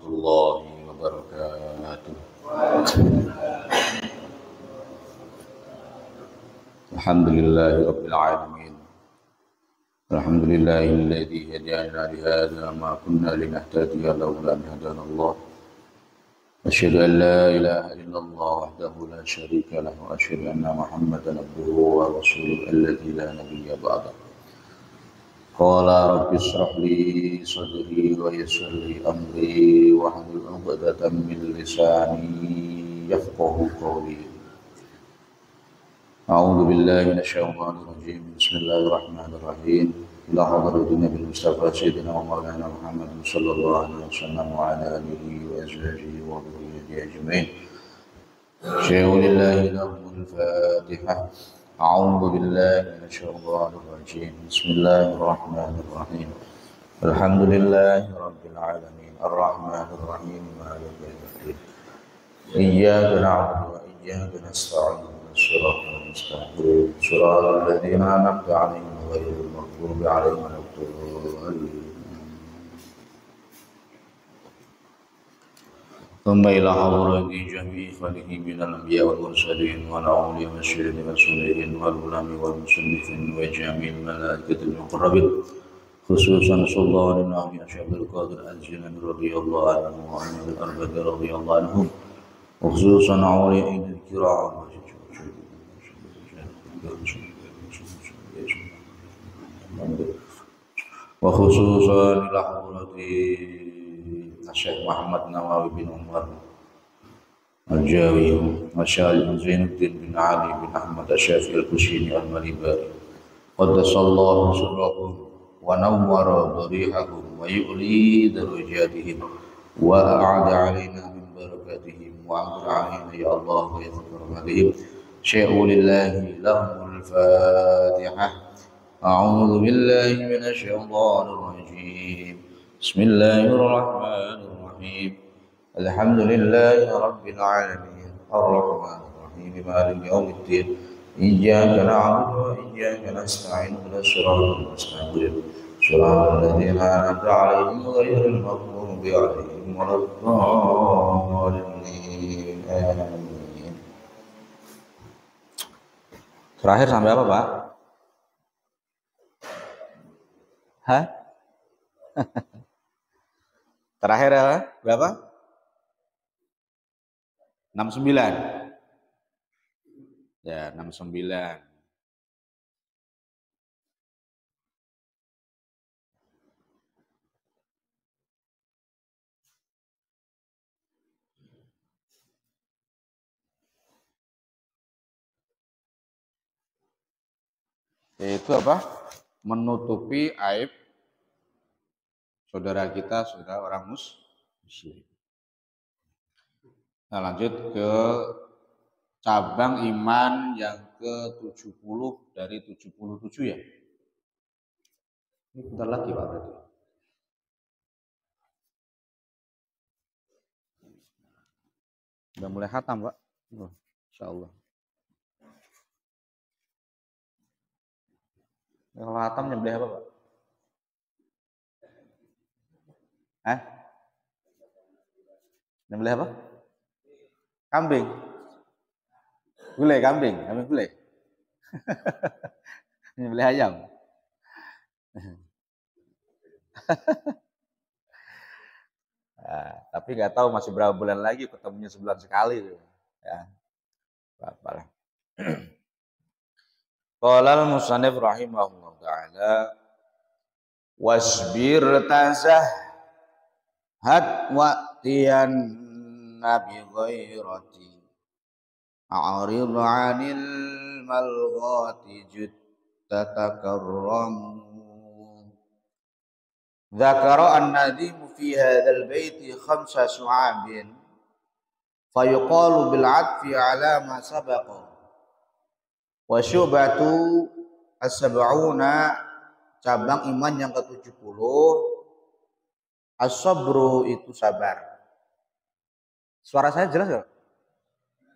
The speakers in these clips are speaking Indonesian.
warahmatullahi wabarakatuh. Alhamdulillahi rabbil alamin. Alhamdulillahilladzi hadana li hadza ma kunna linahtadiya laula an hadana Allah. Asyhadu an la ilaha illallah wahdahu la syarika lahu wa asyhadu anna Muhammadan abduhu wa rasuluhu alladzi la nabiyya ba'dahu. Qala rabbi shrah li sadri wa yassir li amri wahlul 'uqdatam min lisani yafqahu qawli. A'udzu billahi minasyaitonir rajim. Bismillahirrahmanirrahim. Ila hadratin Nabi Mustafa sayyidina wa maulana Muhammad sallallahu alaihi wasallam wa ala alihi wa azwajihi wa dhurriyyatihi ajmain. Syai'ulillahi lahumul Fatihah. أعوذ بالله من الشيطان الرجيم بسم الله الرحمن الرحيم الحمد لله رب العالمين الرحمن الرحيم مالك يوم الدين إياك نعبد وإياك نستعين الصراط المستقيم صراط الذين أنعمت عليهم غير المغضوب عليهم ولا الضالين ثم إلى حضرة جميع خلقه من الأنبياء والمرسلين والأولياء والشهداء والصالحين والعلماء والمصنفين وجميع الملائكة المقربين خصوصا سلطان النبي الشيخ عبد القادر الجيلاني رضي الله عنه وعن الأربعة رضي الله عنهم وخصوصا أولياء الكرام وخصوصا إلى حضرة Syekh Muhammad Nawawi bin Umar Al-Jawi Masyaalih Zainuddin bin Ali bin Ahmad Asy-Syafi'i Al-Kushairi Al-Malibari Qaddasallahu sirrahum wa nawwara dharihahum wa yu'li darajatihim wa a'ada 'alaina min barakatihim wa amir 'alaina ya Allah wa ya rahmatihim syai'u lillahi lahumul Fatihah. A'udzu billahi minasy syaithanir rajim. Bismillahirrahmanirrahim. Alhamdulillahi rabbil alamin. Ar-Rahmanir Rahim. Maliki yaumiddin. Iyyaka na'budu wa iyyaka nasta'in. Ihdinas siratal mustaqim. Shiratal ladzina an'amta 'alaihim ghairil maghdubi 'alaihim waladdallin. Amin. Terakhir sampai apa, Pak? Hah? Terakhir berapa? 69. Ya, 69. Itu apa? Menutupi aib saudara kita, saudara orang muslim. Nah, lanjut ke cabang iman yang ke-70 dari 77 ya. Ini bentar lagi Pak berarti. Udah mulai khatam Pak. Insyaallah. Kalau khatam nyembelih apa Pak? Nyembelih apa? Kambing. Gulai kambing, kambing gulai. Nyembelih ayam. Nah, tapi nggak tahu masih berapa bulan lagi, ketemunya sebulan sekali. Ya, apalah. Qala al-musannif rahimahullah ta'ala wasbir tazahhad wa'tiyan nabi ghairati a'rid 'anil malghati jud tatakarram. Dzakara an-nadim fi hadzal baiti khamsa su'abin fayuqalu bil 'atfi 'ala ma sabaqa wa syubatu as-sab'una cabang iman yang ke-70 as-sabru itu sabar. Suara saya jelas enggak?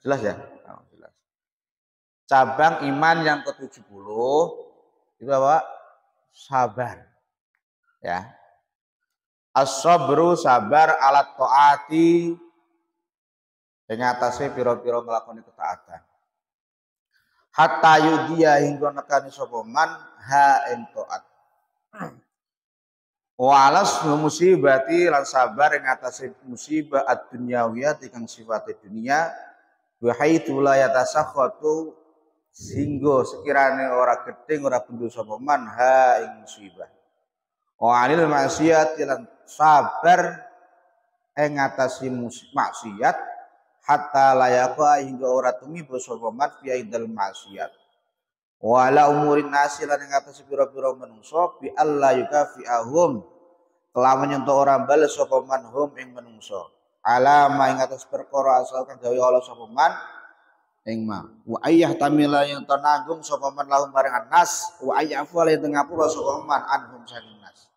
Jelas ya? Oh, jelas. Cabang iman yang ke-70 itu apa? Sabar. Ya. As-sabru sabar alat taati ing atase pira-pira nglakoni ketaatan. Hatta yudiya hingga nekani sapa man ha ing taat. Wa alas musibati lan sabar ing atase musibah ad-dunyawiyah kang sifate dunia wa haitsu la yatasakhatu singgo sekirane ora gedeng ora bendu sapa man ha ing musibah. Wa anil maksiat lan sabar ing atase maksiat hatta layaqa hingga ora tumiba sapa man fi aidal maksiat. Wala umurin nasi lan ing atase pira-pira manungsa bi alla yukafiahum kelawan yen ora bales sapa man hum ing manungsa alama ing atas perkara asal kang gawe Allah sapa man ing ma wa ayyah tamila yang tananggung sapa man lahum bareng nas wa ayyah fa la ngapura sapa man anhum saking nas.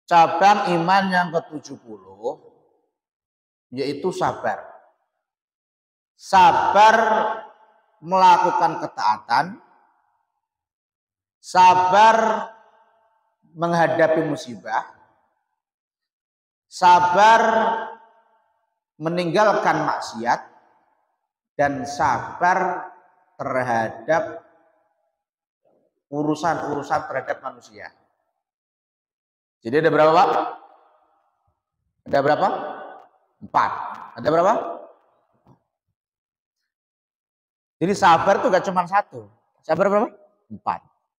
Cabang iman yang ke-70 yaitu sabar. Sabar melakukan ketaatan, sabar menghadapi musibah, sabar meninggalkan maksiat, dan sabar terhadap urusan-urusan terhadap manusia. Jadi ada berapa, Pak? Ada berapa? 4. Ada berapa? Jadi sabar itu gak cuma 1. Sabar berapa? 4.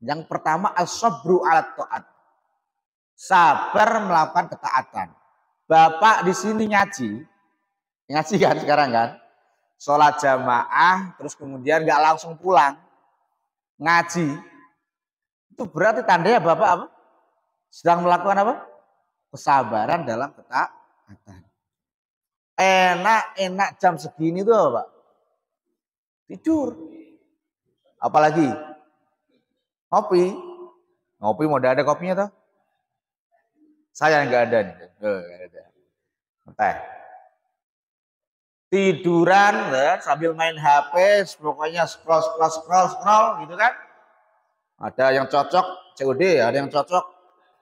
Yang pertama as-sabru alat taat. Sabar melakukan ketaatan. Bapak di sini ngaji kan sekarang kan? Sholat jamaah, terus kemudian gak langsung pulang. Ngaji. Itu berarti tandanya Bapak apa? Sedang melakukan apa? Kesabaran dalam ketaatan. Enak jam segini tuh apa, Pak? Tidur. Apalagi ngopi mau ada kopinya toh? Saya nggak ada nih. Nggak ada. Teh. Tiduran sambil main HP, pokoknya scroll gitu kan? Ada yang cocok COD, ada yang cocok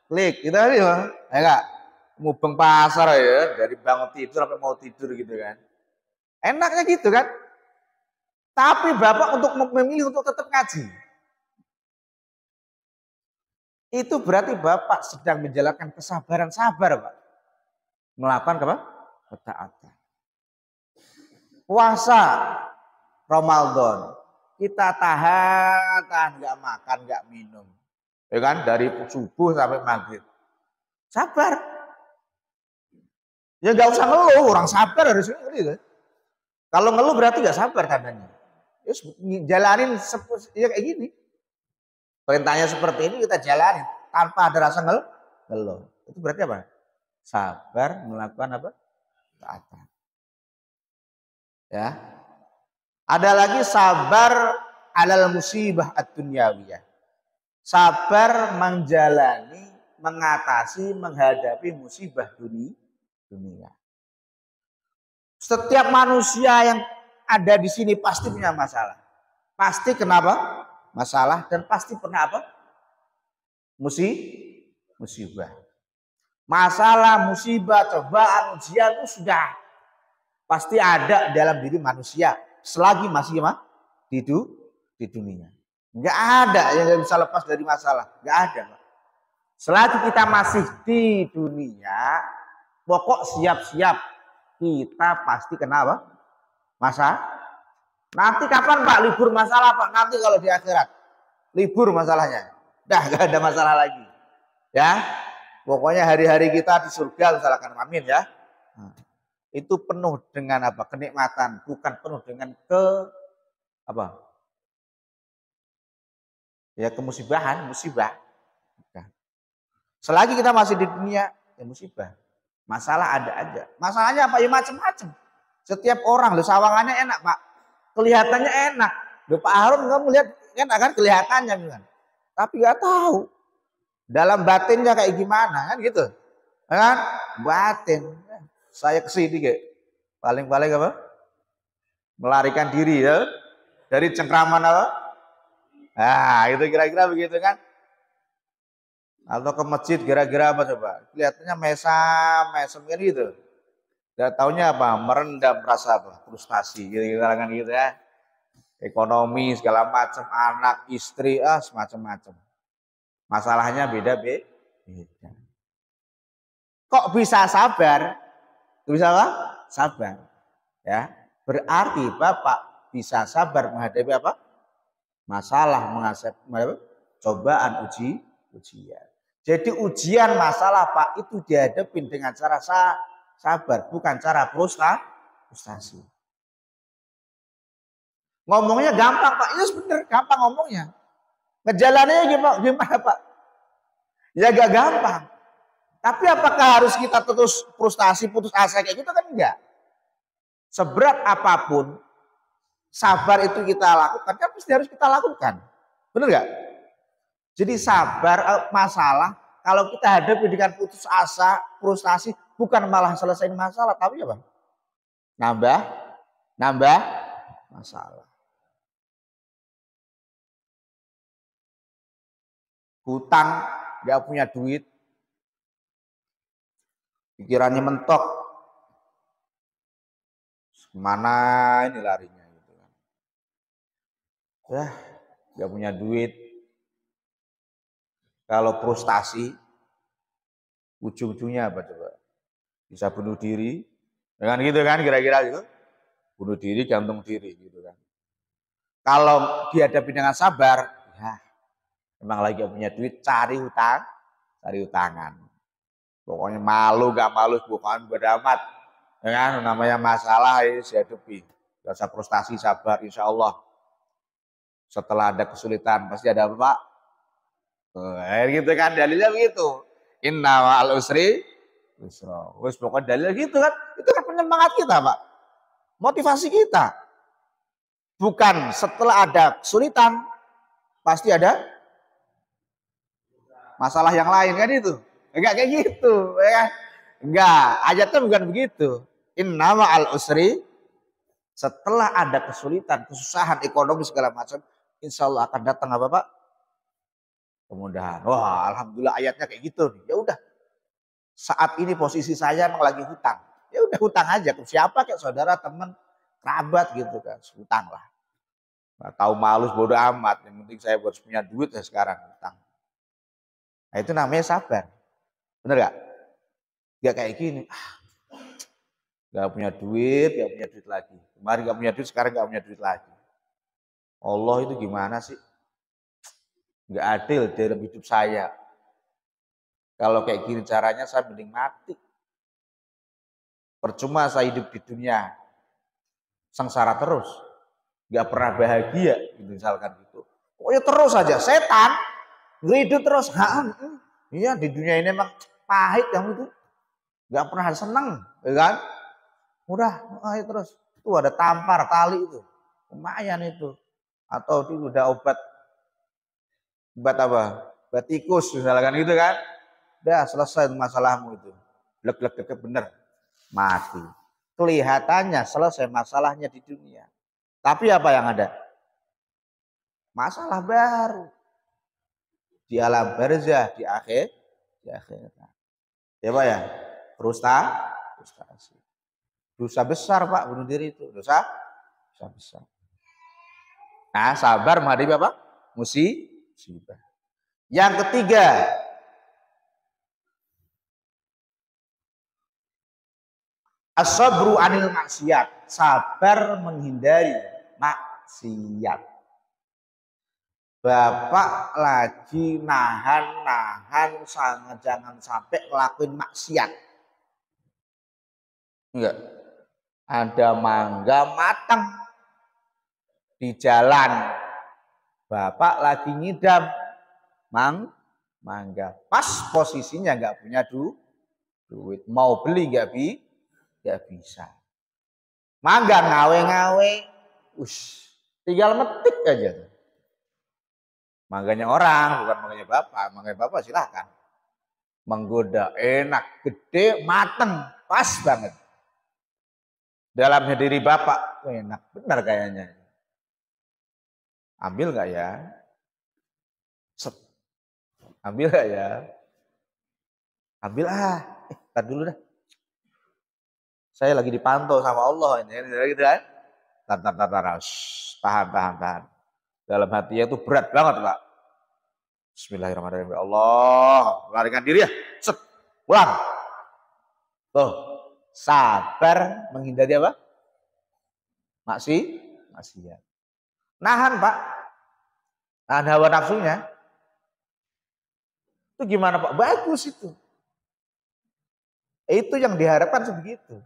klik, gitu kan? Ya enggak? Mubeng pasar ya, dari bangun tidur sampai mau tidur gitu kan? Enaknya gitu kan? Tapi Bapak untuk memilih untuk tetap ngaji. Itu berarti Bapak sedang menjalankan kesabaran sabar, Pak. Melakukan apa? Ketaatan. Puasa Ramadan. Kita tahan, nggak makan, nggak minum. Ya kan? Dari subuh sampai maghrib. Sabar. Ya nggak usah ngeluh, orang sabar harus gitu. Kalau ngeluh berarti nggak sabar tandanya. Terus jalanin ya kayak gini. Perintahnya seperti ini kita jalanin tanpa ada rasa ngeluh. Itu berarti apa? Sabar melakukan apa? Ketaatan. Ya. Ada lagi sabar alal musibah ad-dunyawiyah. Sabar menjalani, mengatasi, menghadapi musibah dunia. Setiap manusia yang ada di sini pasti punya masalah. Pasti kenapa? Masalah dan pasti pernah apa? Musibah. Masalah, musibah, cobaan, ujian itu sudah pasti ada dalam diri manusia selagi masih di dunia. Enggak ada yang bisa lepas dari masalah, enggak ada. Selagi kita masih di dunia, pokok siap-siap kita pasti kenapa? Nanti kapan Pak libur masalah Pak? Nanti kalau di akhirat libur masalahnya. Dah gak ada masalah lagi. Ya. Pokoknya hari-hari kita di surga misalkan amin ya. Nah, itu penuh dengan apa? Kenikmatan, bukan penuh dengan ya kemusibahan, musibah. Nah, selagi kita masih di dunia ya musibah. Masalah ada aja. Masalahnya apa? Ya macam-macam. Setiap orang, loh sawangannya enak Pak. Kelihatannya enak. Loh Pak Harun kamu lihat enak kan kelihatannya kan. Tapi nggak tahu. Dalam batinnya kayak gimana kan gitu. Kan? Batin. Saya kesini kayak paling-paling apa? Melarikan diri ya. Dari cengkraman apa? Nah itu kira-kira begitu kan. Atau ke masjid gara-gara apa coba? Kelihatannya mesem kan gitu. Dan taunya apa? Merendam rasa apa? Frustasi gitu kan gitu ya. Ekonomi segala macam, anak, istri, semacam-macam. Masalahnya beda-beda. Kok bisa sabar? Bisa apa? Sabar. Ya. Berarti Bapak bisa sabar menghadapi apa? Masalah, menghadapi cobaan ujian. Jadi ujian masalah Pak itu dihadapin dengan cara sabar, bukan cara frustasi. Ngomongnya gampang Pak, iya bener gampang ngomongnya. Ngejalannya gimana Pak? Ya gak gampang. Tapi apakah harus kita terus frustasi, putus asa kayak gitu kan enggak. Seberat apapun, sabar itu kita lakukan, kan pasti harus kita lakukan. Bener gak? Jadi sabar masalah, kalau kita hadapi dengan putus asa, frustasi, bukan malah selesai masalah, tapi apa? Nambah masalah. Hutang, gak punya duit, pikirannya mentok, kemana ini larinya gitu kan? Gak punya duit. Kalau frustasi, ujung-ujungnya apa coba? Bisa bunuh diri, dengan gitu kan kira-kira gitu. Bunuh diri, gantung diri gitu kan. Kalau dihadapi dengan sabar, ya memang lagi gak punya duit, cari hutangan. Pokoknya malu gak malu, bukan beramat. Ya kan, namanya masalah ini dihadapi. Gak usah frustasi, sabar, insya Allah. Setelah ada kesulitan, pasti ada apa Pak? Gitu kan, dalilnya begitu. Inna ma'al usri yusra. Wis pokoknya dalil gitu kan. Itu kan penyemangat kita Pak. Motivasi kita. Bukan setelah ada kesulitan, pasti ada masalah yang lain kan itu. Enggak kayak gitu. Ya kan? Enggak, ayatnya bukan begitu. Inna ma'al usri, setelah ada kesulitan, kesusahan ekonomi segala macam, insya Allah akan datang apa Pak? Kemudahan. Wah, alhamdulillah ayatnya kayak gitu nih. Ya udah. Saat ini posisi saya emang lagi hutang. Ya udah hutang aja ke siapa kayak saudara, teman, kerabat gitu kan. Hutang lah. Nggak tahu malu bodo amat. Yang penting saya harus punya duit ya sekarang hutang. Nah itu namanya sabar. Bener gak? Gak kayak gini. Gak punya duit lagi. Kemarin gak punya duit, sekarang gak punya duit lagi. Allah itu gimana sih? Gak adil dalam hidup saya. Kalau kayak gini caranya saya mending mati. Percuma saya hidup di dunia sengsara terus. Gak pernah bahagia gitu, misalkan gitu. Pokoknya terus aja setan ngeridu terus. Iya di dunia ini emang pahit kamu itu. Gak pernah seneng, ya kan? Udah terus. Itu ada tampar tali itu. Lumayan itu. Atau itu udah obat apa? Obat tikus misalkan gitu kan. Udah selesai masalahmu itu. Lek bener. Mati. Kelihatannya selesai masalahnya di dunia. Tapi apa yang ada? Masalah baru. Di alam barzah, di akhir. Ya Pak ya? Frustasi. Dosa besar Pak, bunuh diri itu. Dosa besar. Nah, sabar menghadapi apa? Musibah. Yang ketiga, as-sabru anil maksiat, sabar menghindari maksiat. Bapak lagi nahan sangat jangan sampai ngelakuin maksiat. Enggak. Ada mangga matang di jalan. Bapak lagi ngidam mangga. Pas posisinya nggak punya duit. Mau beli nggak bisa. Mangga ngawe-ngawe. Tinggal metik aja. Mangganya orang, bukan mangganya Bapak. Mangganya Bapak silahkan. Menggoda, enak, gede, mateng. Pas banget. Dalam diri Bapak, enak. Benar kayaknya. Ambil gak ya? Ambil gak ya? Ambil tar dulu dah. Saya lagi dipantau sama Allah ini, gitu kan? Tahan. Dalam hatinya itu berat banget, Pak. Bismillahirrahmanirrahim. Ya Allah, larikan diri ya. Set, pulang. Tuh, sabar menghindari apa? Maksiat. Nahan, Pak. Nahan hawa nafsunya. Itu gimana, Pak? Bagus itu. Itu yang diharapkan sebegitu.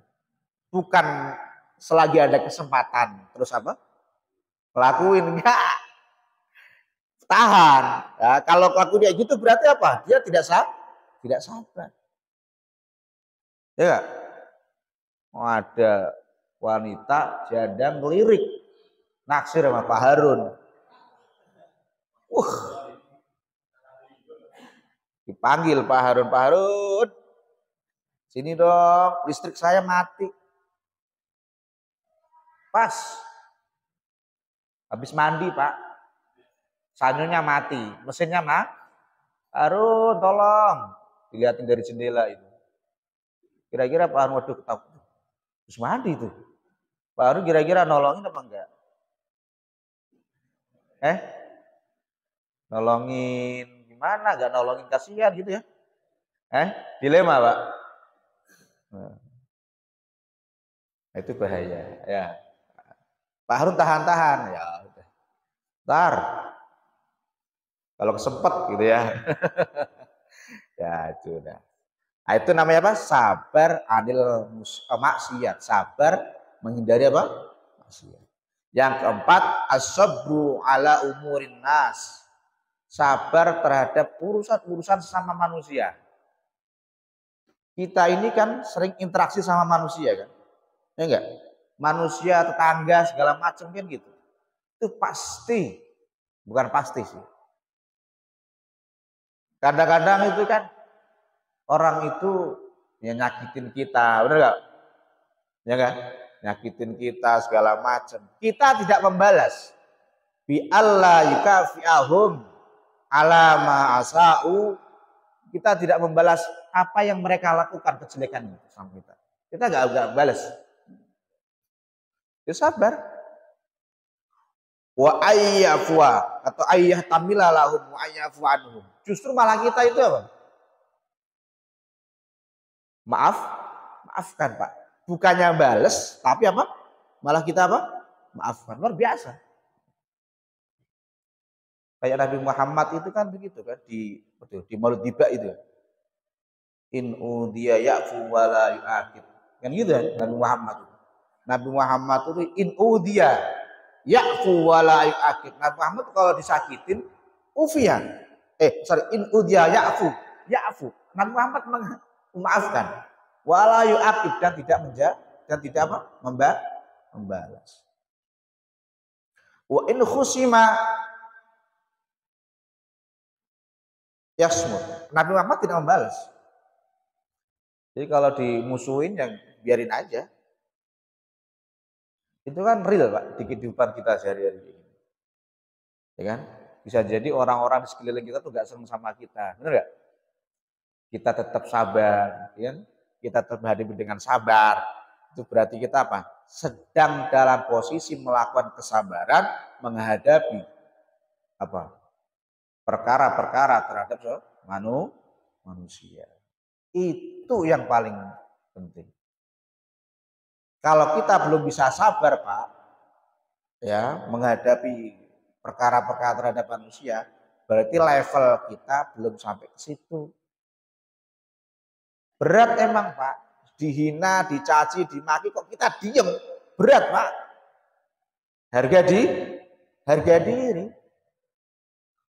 Bukan selagi ada kesempatan terus apa? Lakuin, enggak. Tahan. Ya, kalau laku dia gitu berarti apa? Dia tidak sabar. Ya enggak? Oh, ada wanita janda melirik naksir sama Pak Harun. Dipanggil Pak Harun, sini dong, listrik saya mati. Pas habis mandi, Pak, sanyonya mati, mesinnya Harun, tolong. Dilihatin dari jendela itu. Kira-kira Pak Harun, waduh, ketahuan. Terus mandi itu. Pak Harun kira-kira nolongin apa enggak? Nolongin gimana? Enggak nolongin, kasihan gitu ya. Dilema, Pak. Nah, itu bahaya. Ya. Pak Harun tahan-tahan. Ya udah. Ntar. Kalau kesempet gitu ya. Ya itu udah. Nah, itu namanya apa? Sabar adil maksiat. Sabar menghindari apa? Maksiat. Yang keempat, as-sabru ala umurin nas. Sabar terhadap urusan-urusan sesama manusia. Kita ini kan sering interaksi sama manusia kan? Ya enggak? Manusia, tetangga, segala macam kan gitu. Itu pasti, bukan pasti sih. Kadang-kadang itu kan orang itu ya nyakitin kita, benar enggak? Ya kan? Nyakitin kita segala macam. Kita tidak membalas. Bi alla yukafi'ahum ala ma asa'u. Kita tidak membalas apa yang mereka lakukan kejelekan sama kita. Kita enggak balas. Ya sabar. Wa ayyafwa atau ayyah tamila lahum wa ayyafu anhum. Justru malah kita itu apa? Maafkan, Pak. Bukannya bales, tapi apa? Malah kita apa? Maafkan. Luar biasa. Kayak Nabi Muhammad itu kan begitu kan di Maulid Tiba itu. In udiya ya'fu wa la yu'aqib. Kan gitu kan Nabi Muhammad itu. Nabi Muhammad itu in udiya ya'fu wa la yu'aqib. Nabi Muhammad kalau disakitin ufiya. In udiya ya'fu. Nabi Muhammad memaafkan. Wa la yu'aqib dan tidak apa? Membalas. Wa in khusima yasmut. Nabi Muhammad tidak membalas. Jadi kalau dimusuhin yang biarin aja. Itu kan real, Pak, di kehidupan kita sehari-hari. Ya kan? Bisa jadi orang-orang di sekeliling kita tuh gak senang sama kita. Benar gak? Kita tetap sabar. Ya? Kita tetap menghadapi dengan sabar. Itu berarti kita apa? Sedang dalam posisi melakukan kesabaran menghadapi apa? Perkara-perkara terhadap manusia. Itu yang paling penting. Kalau kita belum bisa sabar, Pak, ya, menghadapi perkara-perkara terhadap manusia, berarti level kita belum sampai ke situ. Berat emang, Pak. Dihina, dicaci, dimaki, kok kita diem. Berat, Pak. Harga diri.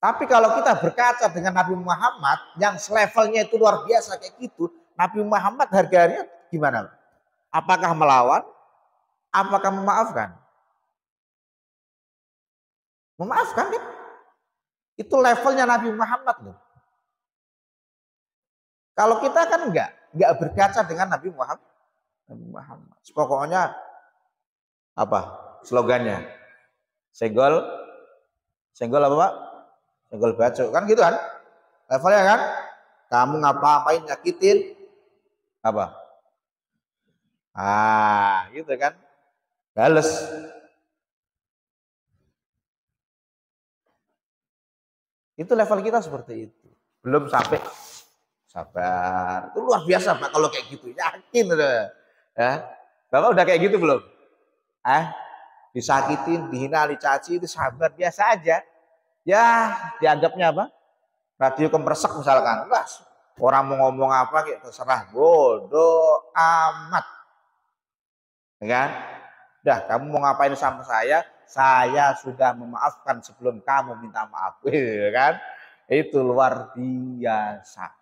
Tapi kalau kita berkaca dengan Nabi Muhammad yang levelnya itu luar biasa kayak gitu, Nabi Muhammad harganya gimana? Apakah melawan? Apakah memaafkan? Memaafkan kan? Itu levelnya Nabi Muhammad loh. Kalau kita kan enggak berkaca dengan Nabi Muhammad. Pokoknya apa? Slogannya? Senggol apa, Pak? Senggol bacok kan gitu kan? Levelnya kan? Kamu ngapa-ngapain nyakitin apa? Gitu kan. Bales. Itu level kita seperti itu. Belum sampai sabar. Itu luar biasa Pak kalau kayak gitu. Yakin udah. Ya. Bapak udah kayak gitu belum? Disakitin, dihina, dicaci itu sabar biasa aja. Ya, dianggapnya apa? Radio kompresek misalkan. Wah, orang mau ngomong apa kayak terserah, bodoh amat. Ya kan? Dah, kamu mau ngapain sama saya sudah memaafkan sebelum kamu minta maaf. Ya kan? Itu luar biasa.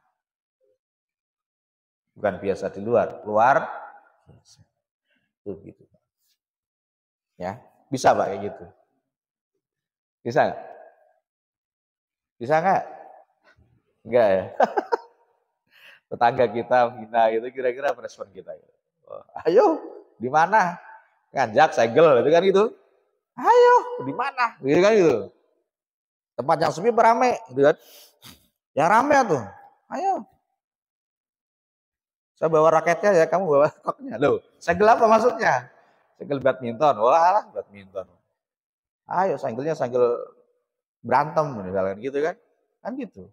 Bukan biasa di luar, luar biasa. Itu gitu. Ya, bisa Pak kayak gitu. Bisa nggak? Bisa nggak? Enggak ya. Tetangga kita hina itu kira-kira respon kita. Oh, ayo, di mana? Ngajak segel itu kan gitu. Ayo, di mana? Gitu kan gitu. Tempat yang sepi beramai, gitu kan. Yang rame tuh. Ayo. Saya bawa raketnya ya, kamu bawa koknya. Loh, segel apa maksudnya? Segel badminton. Wah, badminton. Ayo, segelnya segel berantem misalkan gitu kan. Kan gitu.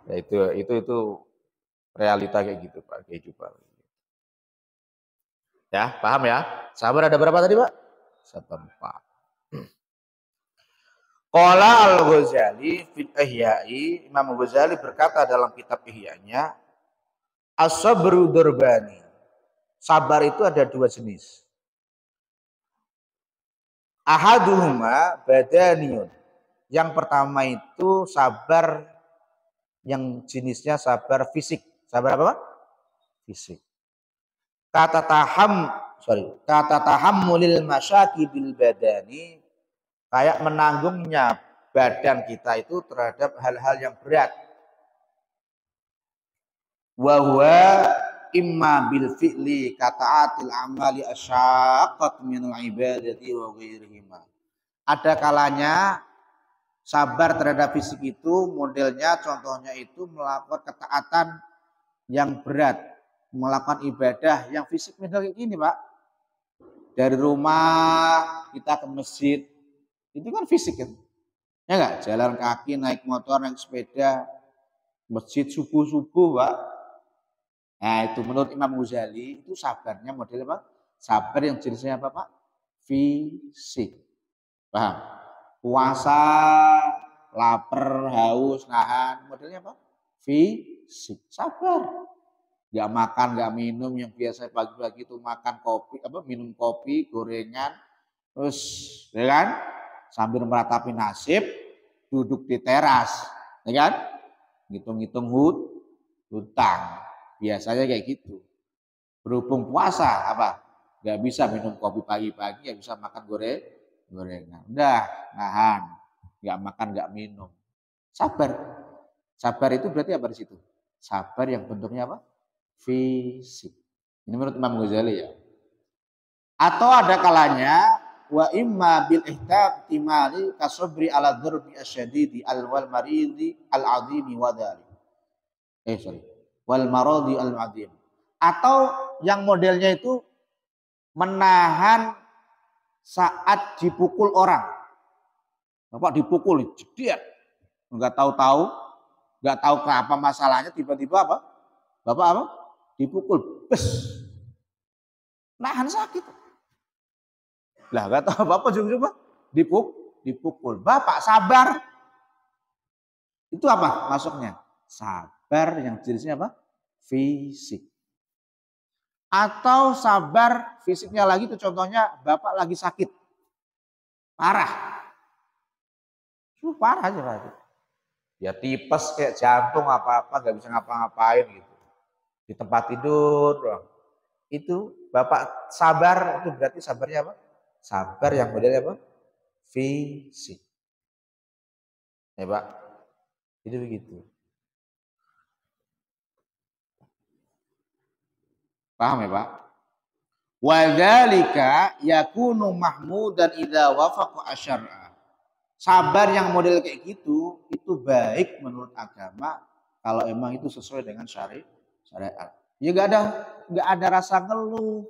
Ya itu realita kayak gitu Pak, kehidupan. Ya, paham ya? Sabar ada berapa tadi Pak? 1/4. Qala Al-Ghazali fil Ihya'i, Imam Ghazali berkata dalam kitab Ihya-nya, as-sabru durbani. Sabar itu ada 2 jenis. Ahaduhuma badaniyun. Yang pertama itu sabar yang jenisnya sabar fisik. Sabar apa Pak? Fisik. Kata tahammulil masyaki bil badani, kayak menanggungnya badan kita itu terhadap hal-hal yang berat. Wa huwa imma bil fi'li kata'atil amali asyaqqat minal ibadati wa ghairihima. Ada kalanya sabar terhadap fisik itu modelnya contohnya itu melakukan ketaatan yang berat, melakukan ibadah yang fisik misalnya kayak gini Pak. Dari rumah kita ke masjid, itu kan fisik kan. Ya enggak? Jalan kaki, naik motor, naik sepeda, masjid subuh-subuh Pak. Nah itu menurut Imam Ghazali itu sabarnya model apa? Sabar yang jenisnya apa Pak? Fisik. Paham? Puasa, lapar, haus, nahan, modelnya apa? Fisik. Sabar. Gak makan, gak minum, yang biasa pagi-pagi itu makan kopi, minum kopi, gorengan, terus ya kan, sambil meratapi nasib, duduk di teras, ya kan, ngitung-ngitung hutang, biasanya kayak gitu. Berhubung puasa gak bisa minum kopi pagi-pagi, gak bisa makan gorengan, udah nahan, gak makan, gak minum, sabar. Sabar itu berarti apa di situ? Sabar yang bentuknya apa? Fisik. Ini menurut Imam Ghazali ya. Atau ada kalanya wa imma bil ihtimali kasabri ala dzurbi asyadidi al wal maridi al azimi wa dzalik. Wal maradi al azim. Atau yang modelnya itu menahan saat dipukul orang. Bapak dipukul, jediat. Enggak tahu kenapa masalahnya tiba-tiba apa? Bapak apa? Dipukul, bes, nahan sakit. Lah gak tahu apa coba dipukul. Bapak sabar. Itu apa masuknya? Sabar yang jenisnya apa? Fisik. Atau sabar fisiknya lagi itu contohnya bapak lagi sakit. Parah. Parah aja Pak. Ya tipes kayak jantung apa-apa gak bisa ngapa-ngapain gitu. Di tempat tidur, itu bapak sabar, itu berarti sabarnya apa? Sabar yang modelnya apa? Fisik. Ya Pak, itu begitu. Paham ya Pak? Wa dzalika yakunu mahmudan idza wafaqa asyara. Sabar yang model kayak gitu itu baik menurut agama kalau emang itu sesuai dengan syariat. Ya nggak ada rasa ngeluh,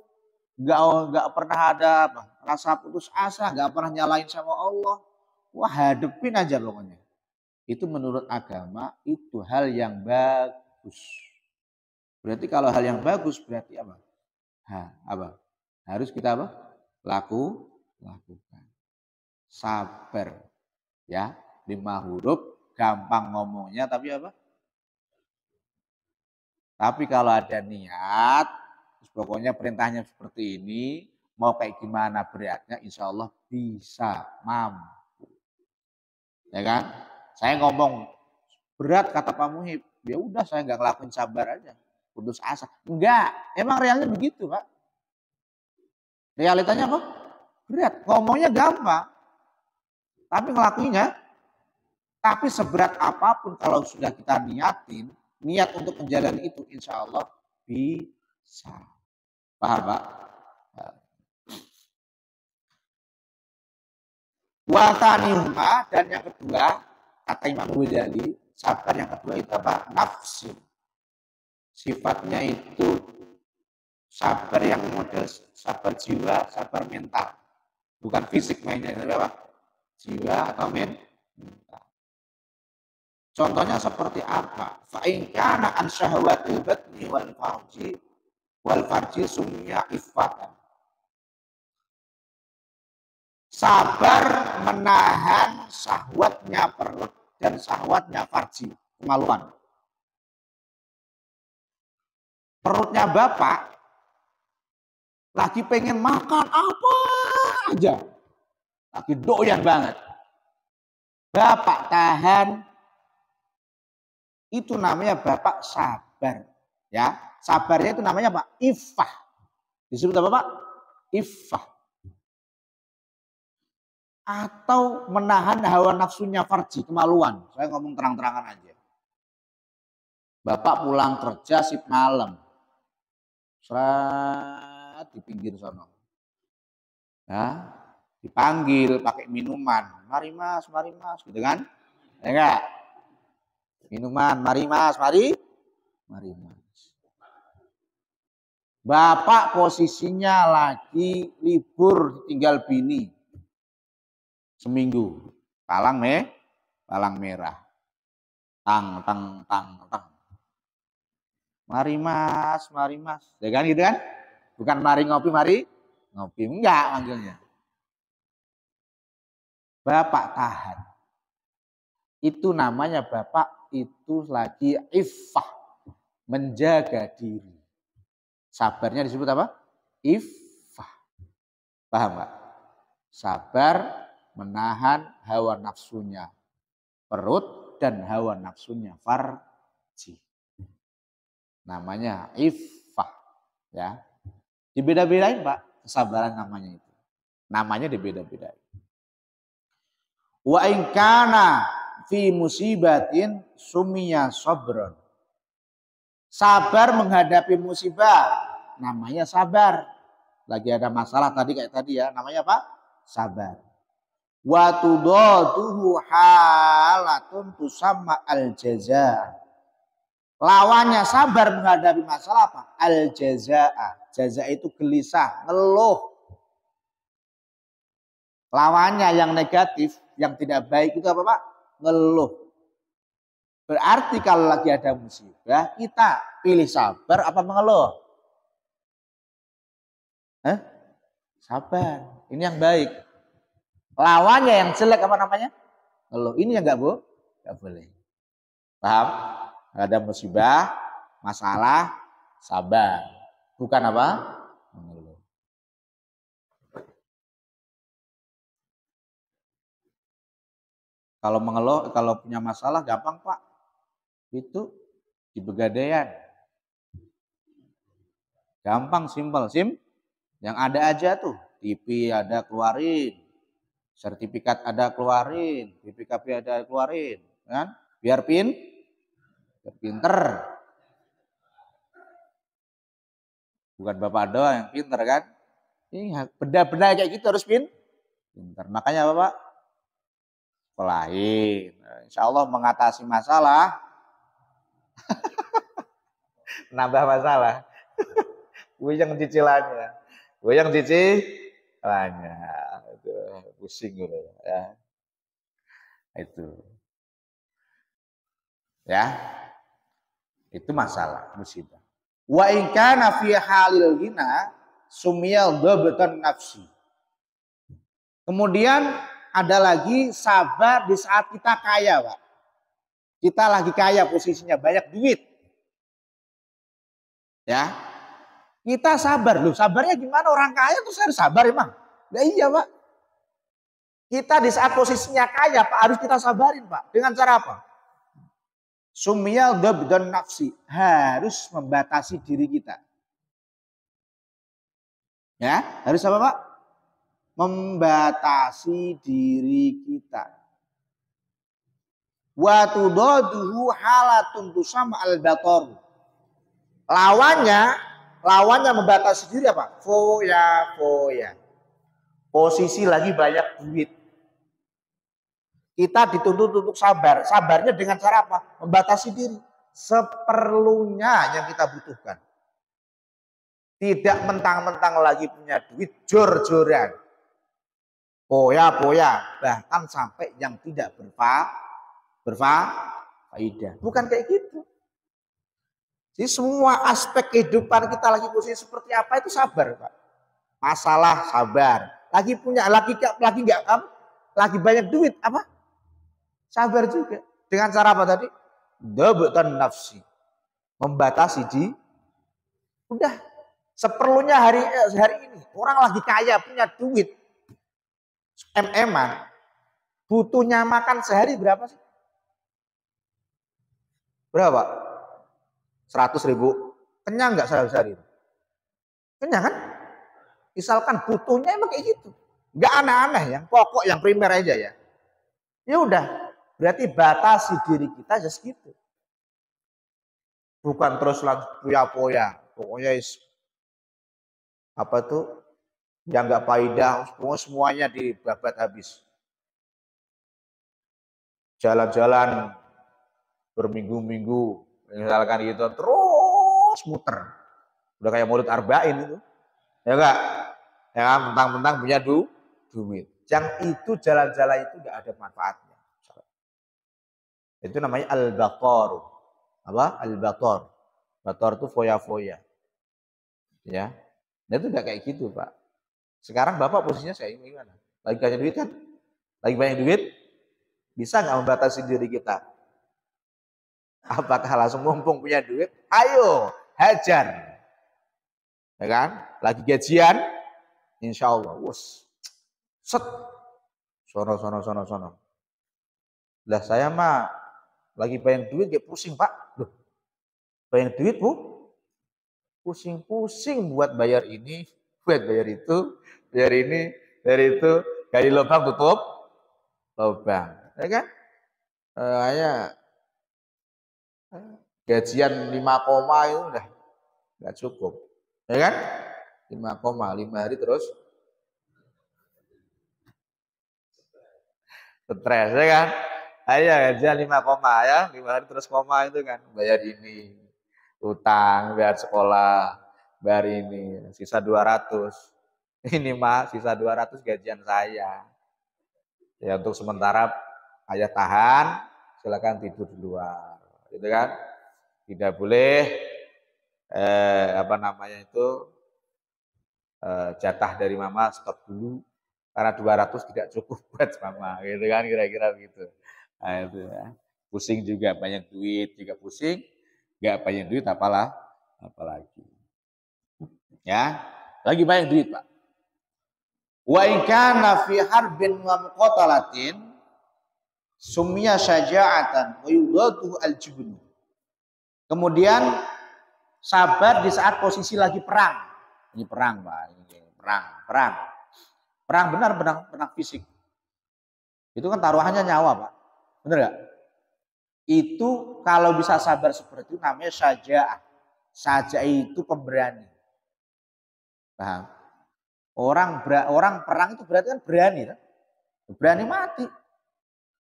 nggak pernah ada apa, rasa putus asa, nggak pernah nyalain sama Allah. Wah, hadepin aja pokoknya. Itu menurut agama itu hal yang bagus. Berarti kalau hal yang bagus berarti apa? Apa? Harus kita apa? Lakukan. Sabar. Ya, 5 huruf, gampang ngomongnya tapi apa? Tapi kalau ada niat, pokoknya perintahnya seperti ini, mau kayak gimana beratnya, insya Allah bisa, mampu. Ya kan? Saya ngomong berat kata Pak Muhib, ya udah saya nggak ngelakuin, sabar aja, putus asa. Enggak, emang realnya begitu Pak. Realitanya apa? Berat, ngomongnya gampang, tapi ngelakuinnya. Tapi seberat apapun kalau sudah kita niatin, niat untuk menjalani itu, insya Allah bisa. Paham Pak? Watanihuma, dan yang kedua, kata Imam Ghazali, sabar yang kedua itu apa? Nafsu. Sifatnya itu sabar yang model sabar jiwa, sabar mental. Bukan fisik mainnya, tapi apa? Jiwa atau mental. Contohnya seperti apa? Fa'in kana an syahwatil batni wal farji sumya ifatan. Sabar menahan syahwatnya perut dan syahwatnya farji, kemaluan. Perutnya bapak lagi pengen makan apa aja, lagi doyan banget. Bapak tahan, itu namanya bapak sabar. Ya, sabarnya itu namanya apa? Iffah. Disebut apa Pak? Iffah. Atau menahan hawa nafsunya farji, kemaluan. Saya ngomong terang-terangan aja. Bapak pulang kerja sip malam. Serat di pinggir sana. Ya, dipanggil pakai minuman. Mari mas, gitu kan? Ya enggak? Minuman, mari mas, mari mas. Bapak posisinya lagi libur tinggal bini. Seminggu. Palang merah. Tang. Mari mas. Ya kan gitu kan? Bukan mari ngopi. Enggak manggilnya. Bapak tahan. Itu namanya bapak itu lagi iffah, menjaga diri. Sabarnya disebut apa? Iffah. Paham Pak? Sabar menahan hawa nafsunya perut dan hawa nafsunya farji. Namanya iffah. Ya. Dibeda-bedain Pak, kesabaran namanya itu. Namanya dibeda-bedain. Wa in kana fi musibatin sumiya sabron. Sabar menghadapi musibah namanya sabar. Lagi ada masalah tadi kayak tadi ya, namanya apa? Sabar. Wa tudaduhu halatun tusamma al-jaza. Lawannya sabar menghadapi masalah apa? Al-jazaa. Jaza itu gelisah, ngeluh. Lawannya yang negatif, yang tidak baik itu apa Pak? Ngeluh. Berarti kalau lagi ada musibah, kita pilih sabar apa mengeluh? Sabar. Ini yang baik. Lawannya yang jelek apa namanya? Ngeluh. Ini yang nggak boleh. Paham? Ada musibah, masalah, sabar. Bukan apa? Mengeluh. Kalau mengeluh, kalau punya masalah gampang Pak. Itu di Pegadaian. Gampang, simpel. Yang ada aja tuh. TV ada keluarin. Sertifikat ada keluarin. BPKB ada keluarin. Kan? Biar pinter. Bukan bapak doang yang pinter kan. Ini benda-benda kayak gitu harus pinter. Makanya apa Pak? lain. Insya Allah mengatasi masalah, nambah masalah. Yang cicilannya, yang cicilannya, itu pusing gitu ya. Itu, ya, itu masalah musibah. Wa in kana fi halil ghina sumiyal dhabtan nafsi. Kemudian ada lagi sabar di saat kita kaya, Pak. Kita lagi kaya posisinya, banyak duit. Ya. Kita sabar loh. Sabarnya gimana? Orang kaya tuh harus sabar emang. Nah, iya, Pak. Kita di saat posisinya kaya, Pak, harus kita sabarin, Pak. Dengan cara apa? Sumiyal dhabtan nafsi. Harus membatasi diri kita. Ya, harus apa, Pak? Membatasi diri kita. Wa tudaduhu halatun tusama al-batar. Lawannya membatasi diri apa? Foya. Posisi lagi banyak duit. Kita dituntut untuk sabar. Sabarnya dengan cara apa? Membatasi diri. Seperlunya yang kita butuhkan. Tidak mentang-mentang lagi punya duit, jor-joran. Poya. Bahkan sampai yang tidak berfaedah. Bukan kayak gitu. Jadi semua aspek kehidupan kita lagi posisi seperti apa itu sabar, Pak. Masalah sabar. Lagi banyak duit apa? Sabar juga. Dengan cara apa tadi? Dhabtan nafsi. Membatasi udah seperlunya hari ini. Orang lagi kaya punya duit. MM-an. Butuhnya makan sehari berapa sih? Berapa? 100.000. Kenyang nggak sehari-hari? Kenyang kan? Misalkan butuhnya emang kayak gitu. Nggak aneh-aneh, yang pokok, yang primer aja ya. Ya udah, berarti batasi diri kita aja segitu. Bukan terus langsung poya-poya. Pokoknya apa tuh yang nggak faedah, semuanya dibabat habis. Jalan-jalan berminggu-minggu, misalkan gitu, terus muter. Udah kayak Maulid Arba'in itu. Ya enggak? Ya, mentang-mentang punya duit. Yang itu jalan-jalan itu enggak ada manfaatnya. Itu namanya al-batar. Apa? Al-batar. Batar itu foya-foya. Ya. Nah, itu enggak kayak gitu, Pak. Sekarang Bapak posisinya saya gimana? Lagi banyak duit kan? Lagi banyak duit? Bisa nggak membatasi diri kita? Apakah langsung mumpung punya duit? Ayo, hajar. Ya kan? Lagi gajian, insya Allah. Set. Sono. Lah saya mah lagi banyak duit kayak pusing, Pak. Loh, banyak duit, Bu. Pusing-pusing buat bayar ini, buat bayar itu, bayar ini, bayar itu. Gali lubang tutup lubang. Ya kan? Gajian 5 koma itu udah nggak cukup. Ya kan? 5 hari terus stres, ya kan? Ayo gajian 5 koma ya, 5 hari terus koma itu kan. Bayar ini, utang, bayar sekolah, bayar ini, sisa 200. Ini mah sisa 200 gajian saya. Ya untuk sementara ayah tahan, silakan tidur di luar. Gitu kan? Tidak boleh jatah dari mama stop dulu karena 200 tidak cukup buat mama, gitu kan, kira-kira begitu. Nah, itu ya. Pusing juga banyak duit juga pusing, nggak banyak duit apalagi. Ya, lagi banyak duit, Pak. Wa in kana fi harbin wa muqatalatin summiya syaja'atan wa yudatu al-jubn. Kemudian sabar di saat posisi lagi perang. Ini perang, Pak. Ini perang. Perang benar, perang fisik. Itu kan taruhannya nyawa, Pak. Benar nggak? Itu kalau bisa sabar seperti itu namanya syaja'ah. Syaja'ah itu pemberani. Paham? Orang perang itu berarti kan berani, kan? Berani mati.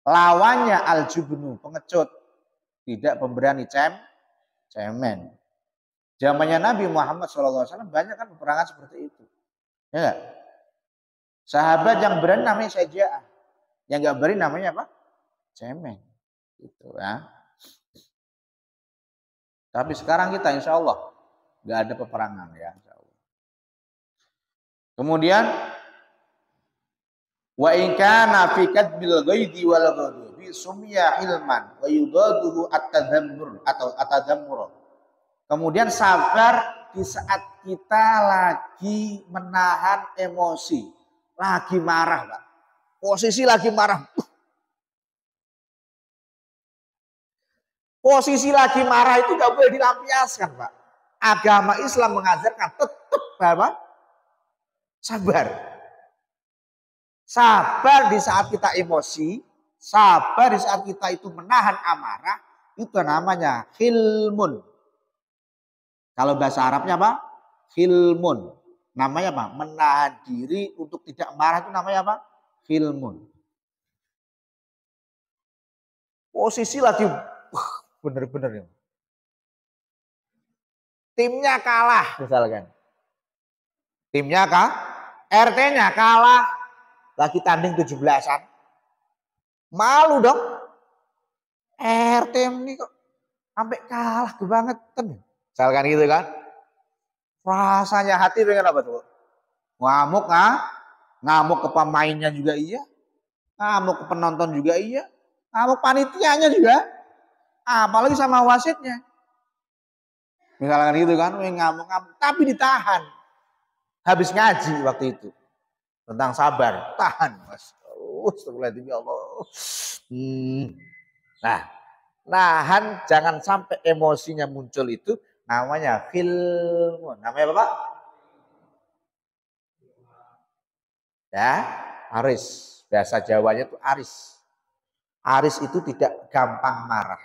Lawannya al-jubnu, pengecut, tidak pemberani, cemen. Zamannya Nabi Muhammad SAW banyak kan peperangan seperti itu. Ya enggak? Sahabat yang berani namanya syaja'ah. Yang enggak berani namanya apa? Cemen. Gitu ya. Tapi sekarang kita insya Allah enggak ada peperangan ya. Insya Allah. Kemudian wa in kana fi kadbil ghaidi wal ghadbi sumya ilman wa yudaduhu at-tadammur atau at-tadammur. Kemudian sabar di saat kita lagi menahan emosi, lagi marah, Pak. Posisi lagi marah. Posisi lagi marah itu nggak boleh dilampiaskan, Pak. Agama Islam mengajarkan tetap apa? Sabar. Sabar di saat kita emosi, sabar di saat kita itu menahan amarah, itu namanya hilmun. Kalau bahasa Arabnya apa? Hilmun. Namanya apa? Menahan diri untuk tidak marah itu namanya apa? Hilmun. Posisi lagi bener-bener ya. Timnya kalah misalkan. Timnya RT-nya kalah. Lagi tanding 17-an. Malu dong. RT ini kok sampai kalah kebangetan. Misalkan gitu kan. Rasanya hati pengen apa tuh? Ngamuk ngamuk ke pemainnya juga iya. Ngamuk ke penonton juga iya. Ngamuk panitianya juga. Apalagi sama wasitnya. Misalkan gitu kan, ngamuk-ngamuk. Tapi ditahan. Habis ngaji waktu itu. Tentang sabar. Tahan. Astagfirullahaladzim ya Allah. Nah, nahan jangan sampai emosinya muncul itu. Namanya hilmun. Namanya apa Pak? Ya, aris. Bahasa Jawanya itu aris. Aris itu tidak gampang marah.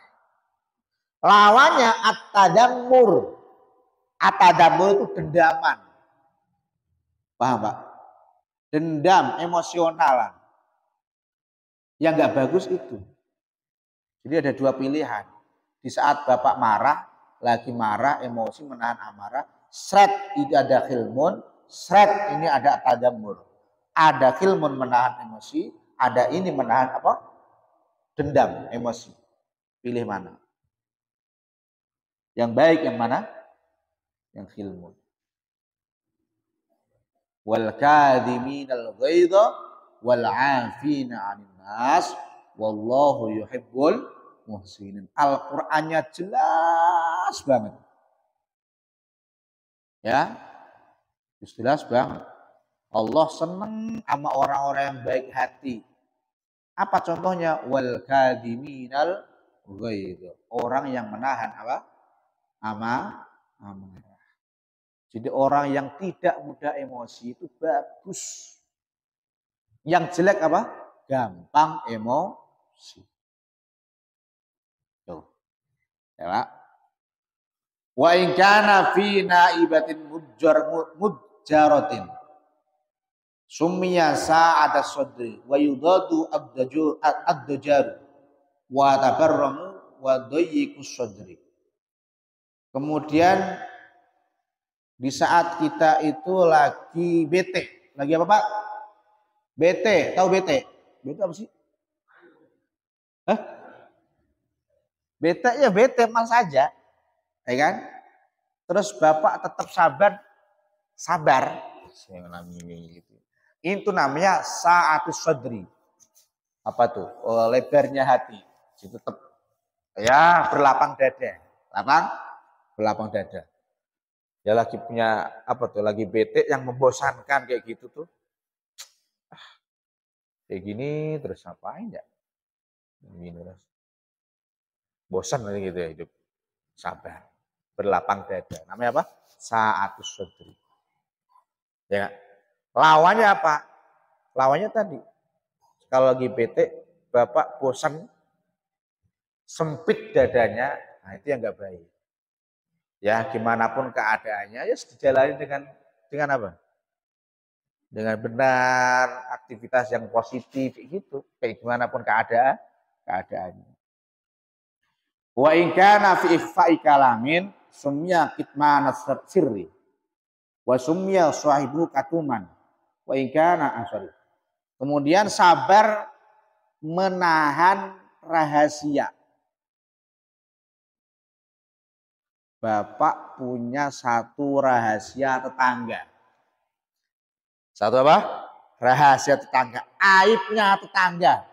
Lawannya at-tadammur. At-tadammur itu dendaman. Paham Pak? Dendam, emosionalan. Yang nggak bagus itu. Jadi ada dua pilihan. Di saat Bapak marah, lagi marah, emosi, menahan amarah. Sret itu ada khilmun, sret ini ada tadammur. Ada khilmun menahan emosi, ada ini menahan apa? Dendam, emosi. Pilih mana? Yang baik yang mana? Yang khilmun. Wal kadhiminal ghaidha wal 'afina 'anil nas wallahu yuhibbul muhsinin. Al-Qur'annya jelas banget. Ya. Jelas banget. Allah senang sama orang-orang yang baik hati. Apa contohnya? Wal kadhiminal ghaidha. Orang yang menahan apa? Amarah. Jadi orang yang tidak mudah emosi itu bagus. Yang jelek apa? Gampang emosi. Tuh. Ya, Pak. Wa in kana fi naibatin mujjaratin. Summiya sa'ata sadri wa yudadu ad-dajaru wa tabarramu wa dayyiqus sadri. Kemudian di saat kita itu lagi bete. Lagi apa Pak? Bete. Tahu bete? Bete apa sih? Hah? Bete ya bete mal saja. Ya kan? Terus Bapak tetap sabar. Itu namanya sa'atus sadri. Apa tuh? Oh, lebarnya hati. Jadi tetap ya berlapang dada. Berlapang dada. Dia lagi punya apa tuh? Lagi bete yang membosankan kayak gitu tuh. Kayak gini terus ngapain ya? Gini terus. Bosan gitu ya hidup. Sabar. Berlapang dada. Namanya apa? Sa'atus sadri. Ya. Lawannya apa? Lawannya tadi. Kalau lagi bete, Bapak bosan, sempit dadanya, nah itu yang nggak baik. Ya, gimana pun keadaannya, ya dijalani dengan apa? Dengan benar, aktivitas yang positif gitu. Kayak gimana pun keadaannya. Wa in kana fi ikhfa'i kalamin sumya kitman sirri wa sumya sahibu katuman wa in kana sorry. Kemudian sabar menahan rahasia. Bapak punya satu rahasia tetangga. Satu apa? Rahasia tetangga, aibnya tetangga.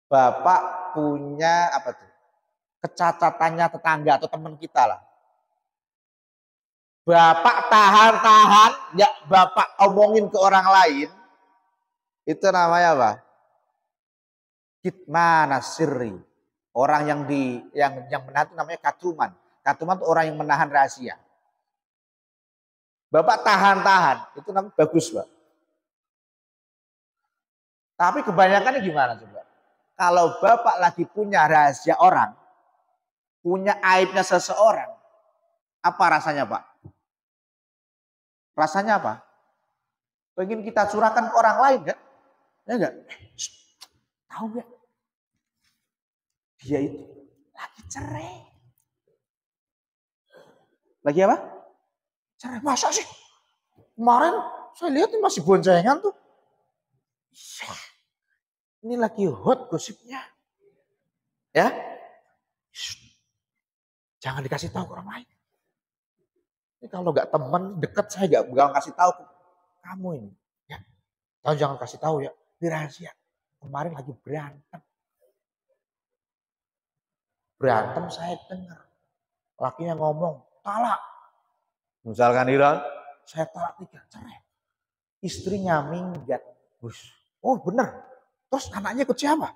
Bapak punya apa tuh? Kecacatannya tetangga atau teman kita lah. Bapak tahan-tahan, ya Bapak omongin ke orang lain. Itu namanya apa? Kitman sirri. Orang yang menahan itu namanya katuman. Katuman itu orang yang menahan rahasia. Bapak tahan-tahan, itu namanya bagus, Pak. Tapi kebanyakan gimana coba? Kalau Bapak lagi punya rahasia orang, punya aibnya seseorang, apa rasanya, Pak? Rasanya apa? Pengen kita curahkan ke orang lain, kan? Ya enggak? Tahu enggak? Dia itu lagi cerai. Lagi apa? Cerai. Masa sih? Kemarin saya lihat ini masih boncengan tuh. Ini lagi hot gosipnya. Ya. Jangan dikasih tahu ke orang lain. Ini kalau nggak teman dekat saya nggak bakal kasih tahu ke kamu ini. Ya. Tahu jangan kasih tahu ya. Ini rahasia. Kemarin lagi berantem. Berantem saya dengar. Lakinya ngomong, talak. Misalkan Iran, saya talak 3, cerai. Istrinya minggat. Oh benar. Terus anaknya ikut siapa?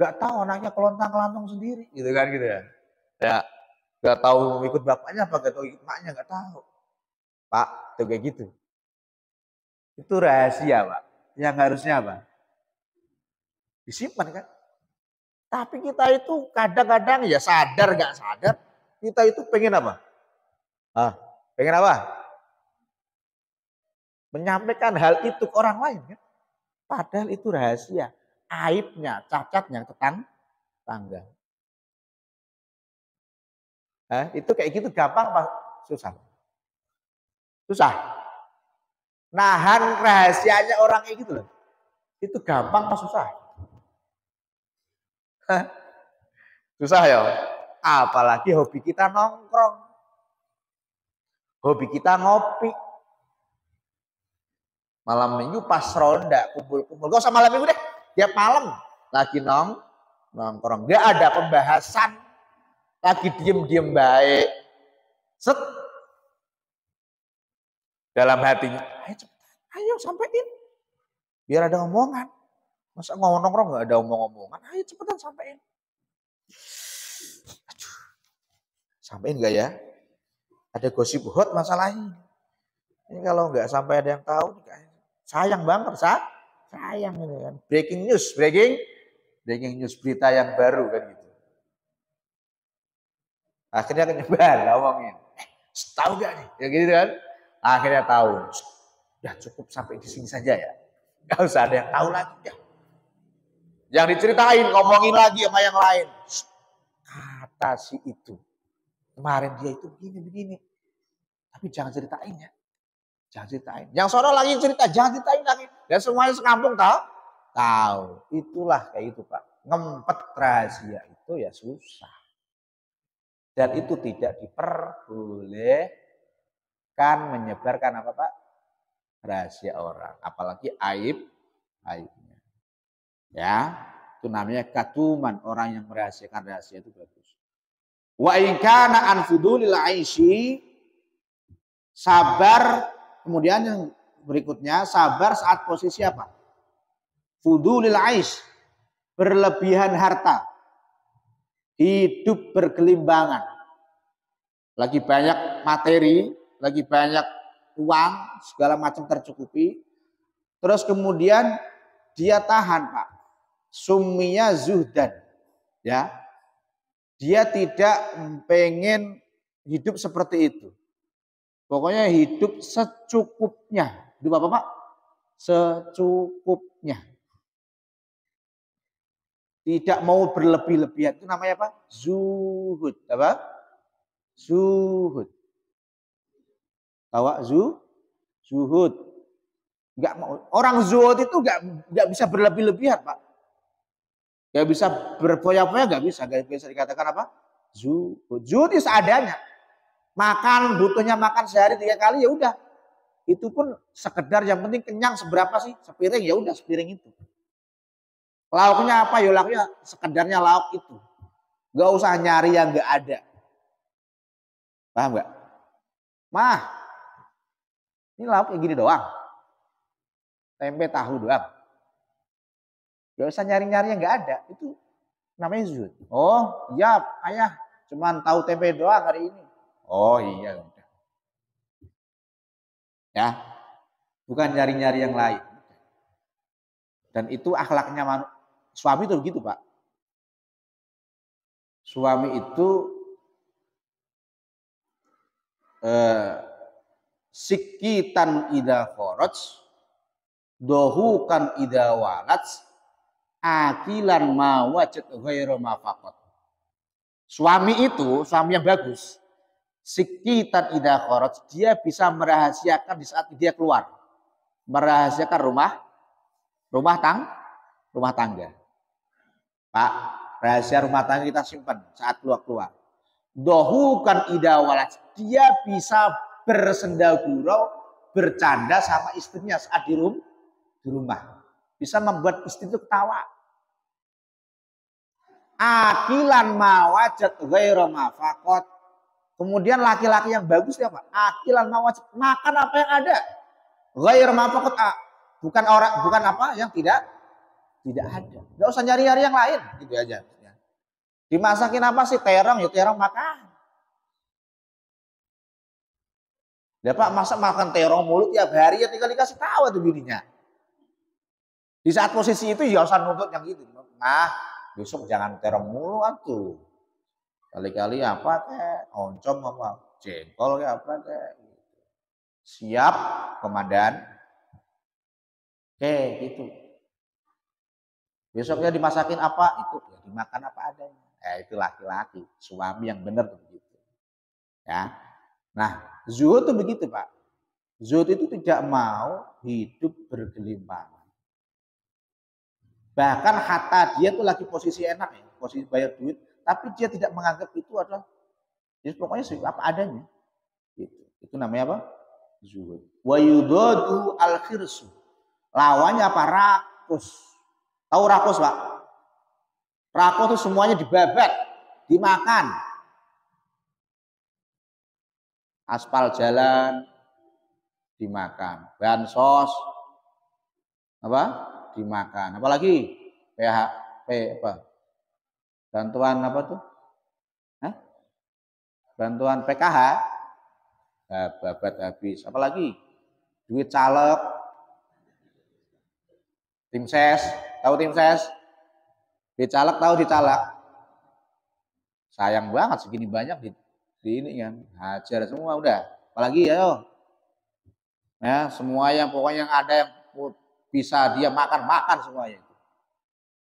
Gak tahu, anaknya kelontang-kelantung sendiri. Gitu kan gitu ya. Ya, gak tahu ikut bapaknya apa, gak tahu ikut maknya, gak tahu. Pak, itu kayak gitu. Itu rahasia, Pak. Yang harusnya apa? Disimpan kan. Tapi kita itu kadang-kadang ya sadar gak sadar, kita itu pengen apa? Pengen apa? Menyampaikan hal itu ke orang lain kan. Padahal itu rahasia. Aibnya, cacatnya tetangga. Itu kayak gitu gampang apa susah? Susah. Nahan rahasianya orang kayak gitu loh. Itu gampang apa susah? Susah ya. Apalagi hobi kita nongkrong. Hobi kita ngopi. Malam minggu pas ronda kumpul-kumpul. Gak usah malam minggu deh. Tiap malam lagi nongkrong. Gak ada pembahasan. Lagi diem-diem baik. Set. Dalam hatinya. Ayo sampein. Biar ada omongan. Masa nongkrong gak ada omong-omongan. Ayo cepetan sampein. Sampein gak ya? Ada gosip hot masalah ini. Ini kalau nggak sampai ada yang tahu, sayang banget, sayang ini kan. Breaking news, berita yang baru kan gitu. Akhirnya kan nyebar, ngomongin. Tahu gak nih? Ya gitu kan. Akhirnya tahu. Ya cukup sampai di sini saja ya. Gak usah ada yang tahu lagi ya. Yang diceritain, ngomongin lagi sama yang lain. Kata si itu. Kemarin dia itu begini. Tapi jangan ceritain ya. Jangan ceritain. Yang sono lagi cerita, jangan ceritain lagi. Dan semuanya sekampung tahu? Tahu. Itulah kayak itu Pak. Ngempet rahasia itu ya susah. Dan itu tidak diperbolehkan menyebarkan apa Pak? Rahasia orang. Apalagi aibnya. Ya, itu namanya katuman. Orang yang merahasiakan rahasia itu bagus. Wa in kana an fudulil aisy, sabar. Kemudian yang berikutnya, sabar saat posisi apa? Fudulil aish, berlebihan harta. Hidup bergelimbangan. Lagi banyak materi, lagi banyak uang, segala macam tercukupi. Terus kemudian dia tahan Pak. Summiya zuhdan. Ya. Dia tidak pengen hidup seperti itu. Pokoknya hidup secukupnya. Hidup apa Pak? Secukupnya. Tidak mau berlebih-lebihan. Itu namanya apa? Zuhud. Apa? Zuhud. Tahu zuhud. Enggak mau. Orang zuhud itu enggak bisa berlebih-lebihan, Pak. Enggak bisa berfoya-foya, enggak bisa. Enggak bisa dikatakan apa? Zuhud. Zuhud itu seadanya. Makan, butuhnya makan sehari 3 kali, ya udah. Itu pun sekedar, yang penting kenyang seberapa sih? Sepiring, ya udah sepiring itu. Lauknya apa? Ya lauknya sekedarnya lauk itu. Enggak usah nyari yang enggak ada. Paham enggak? Mah, ini lauk kayak gini doang. Tempe tahu doang. Enggak usah nyari-nyari yang enggak ada. Itu namanya zuhud. Oh, iya, ayah, cuman tahu tempe doang hari ini. Oh iya, udah. Ya, bukan nyari-nyari yang lain. Dan itu akhlaknya suami itu begitu, Pak. Suami itu sikitan ida kharaj, dohukan ida walad, akilan ma wajad ghairu ma faqat. Suami itu, suami yang bagus, sikitan ida kharaj, dia bisa merahasiakan di saat dia keluar. Merahasiakan rumah tangga. Pak, rahasia rumah tangga kita simpan saat keluar. Dohukan ida walad, dia bisa bersenda gurau, bercanda sama istrinya saat di rumah. Bisa membuat istri itu ketawa. Akilan mawajat ghairu mafaqat. Kemudian laki-laki yang bagus ya Pak. Akilan mawajat, makan apa yang ada. Ghairu mafaqat, bukan apa yang tidak ada. Enggak usah nyari-nyari yang lain, gitu aja. Dimasakin apa sih? Terong, ya terong makan. Ya Pak, masa makan terong mulu tiap hari, ya tinggal dikasih tahu tuh bininya. Di saat posisi itu ya usah nuntut yang gitu. Nah, besok jangan terong mulu atuh. Kali-kali apa teh? Oncom apa? Jengkol kayak apa teh? Siap, komandan. Oke, gitu. Besoknya dimasakin apa? Itu ya dimakan apa adanya. Itu laki-laki, suami yang benar begitu. Ya. Nah, zuhud itu begitu, Pak. Zuhud itu tidak mau hidup bergelimpangan. Bahkan hatta dia tuh lagi posisi enak ya, posisi bayar duit, tapi dia tidak menganggap itu adalah, ya pokoknya apa adanya. Gitu. Itu namanya apa? Zuhud. Wa yudadu al-khirsu. Lawannya apa? Rakus. Tahu rakus, Pak? Rakus itu semuanya dibabat, dimakan. Aspal jalan dimakan, bansos apa? Dimakan. Apalagi apa? Bantuan apa tuh? Bantuan PKH babat habis. Apalagi duit caleg, tim ses, tahu tim ses? Duit caleg tahu di caleg. Sayang banget segini banyak di ini kan, hajar semua udah. Apalagi ya, semua yang pokoknya yang ada yang bisa dia makan semuanya.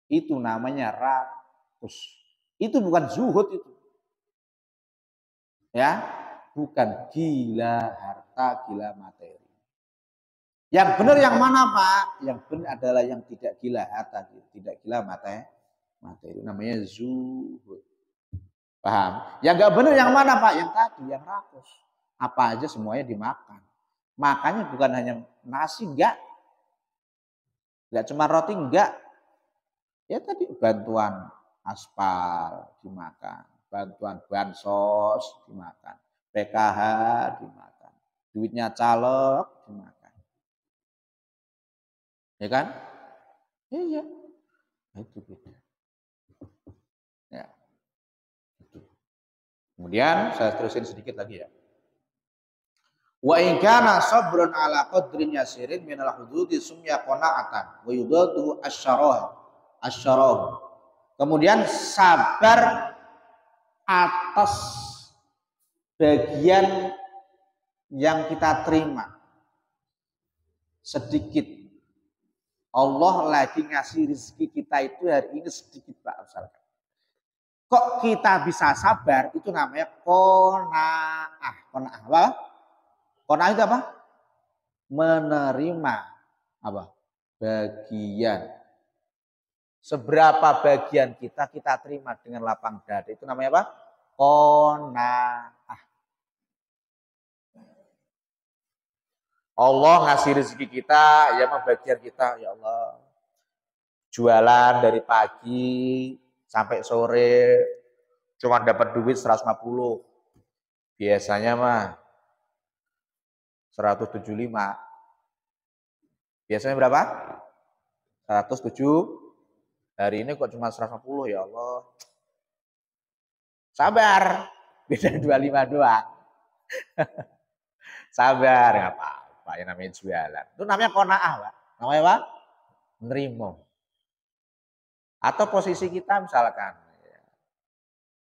Itu namanya rakus. Itu bukan zuhud itu. Ya, bukan gila harta, gila materi. Yang benar yang mana, Pak? Yang benar adalah yang tidak gila harta, tidak gila materi. Namanya zuhud. Paham? Yang enggak benar yang mana, Pak? Yang tadi, yang rakus. Apa aja semuanya dimakan. Makanya bukan hanya nasi, enggak cuma roti, enggak. Ya tadi bantuan aspal dimakan, bantuan bansos dimakan, PKH dimakan, duitnya caleg dimakan. Ya kan? Iya. Itu beda. Ya. Itu. Kemudian saya terusin sedikit lagi ya. Wa in kana sabrun ala qadrin yasirin min al-hududi sumya qana'atan wa yudadu asyarah. Kemudian sabar atas bagian yang kita terima sedikit. Allah lagi ngasih rezeki kita itu hari ini sedikit Pak misalkan. Kok kita bisa sabar? Itu namanya qanaah. Qanaah apa? Qanaah itu apa? Menerima apa? Bagian. Seberapa bagian kita terima dengan lapang dada. Itu namanya apa? Qanaah. Allah ngasih rezeki kita, ya mah bagian kita, ya Allah. Jualan dari pagi sampai sore cuma dapat duit 150. Biasanya mah 175. Biasanya berapa? 107. Hari ini kok cuma 150, ya Allah. Sabar. Beda 25 doang. Sabar, enggak apa-apa. Yang namanya jualan. Itu namanya qanaah, Pak. Namanya apa? Menerima. Atau posisi kita misalkan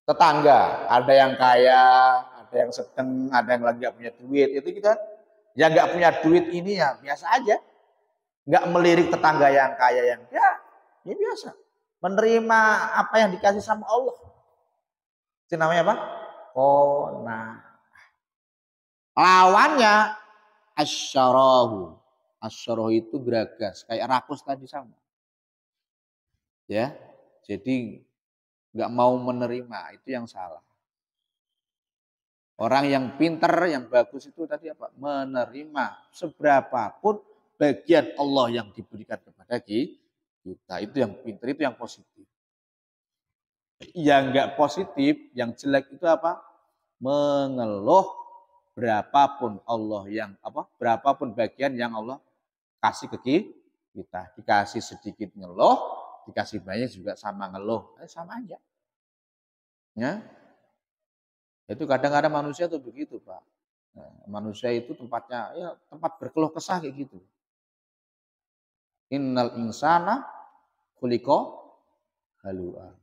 tetangga, ada yang kaya, ada yang sedang, ada yang lagi nggak punya duit. Itu kita yang nggak punya duit ini ya biasa aja, nggak melirik tetangga yang kaya yang ya biasa. Menerima apa yang dikasih sama Allah. Itu namanya apa? Qanaah. Lawannya asyarahu. Asyarahu itu geragas, kayak rakus tadi sama. Ya, jadi nggak mau menerima, itu yang salah. Orang yang pinter, yang bagus itu tadi apa? Menerima seberapapun bagian Allah yang diberikan kepada kita. Itu yang pinter, itu yang positif. Yang nggak positif, yang jelek itu apa? Mengeluh berapapun Allah yang apa? Berapapun bagian yang Allah kasih ke kita. Dikasih sedikit ngeluh, dikasih banyak juga sama ngeluh. Sama aja. Ya. Itu kadang-kadang manusia tuh begitu, Pak. Nah, manusia itu tempatnya ya tempat berkeluh kesah kayak gitu. Innal insana khuliqa halu'a.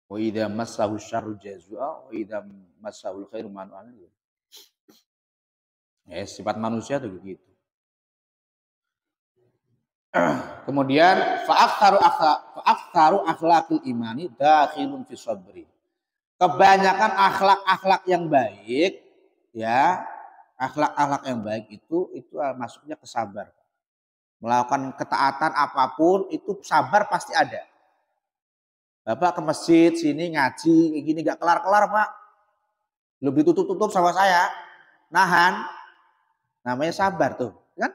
Wa idza massahu syarru jazua wa idza massahu khairu manu'an. Ya, sifat manusia tuh begitu. Kemudian fa'aktsaru akhlaqil imani dakhilun fi sabri. Kebanyakan akhlak-akhlak yang baik ya, akhlak-akhlak yang baik itu masuknya ke sabar. Melakukan ketaatan apapun itu sabar pasti ada. Bapak ke masjid sini ngaji kayak gini gak kelar-kelar, Pak. Lebih tutup-tutup sama saya. Nahan. Namanya sabar tuh, kan?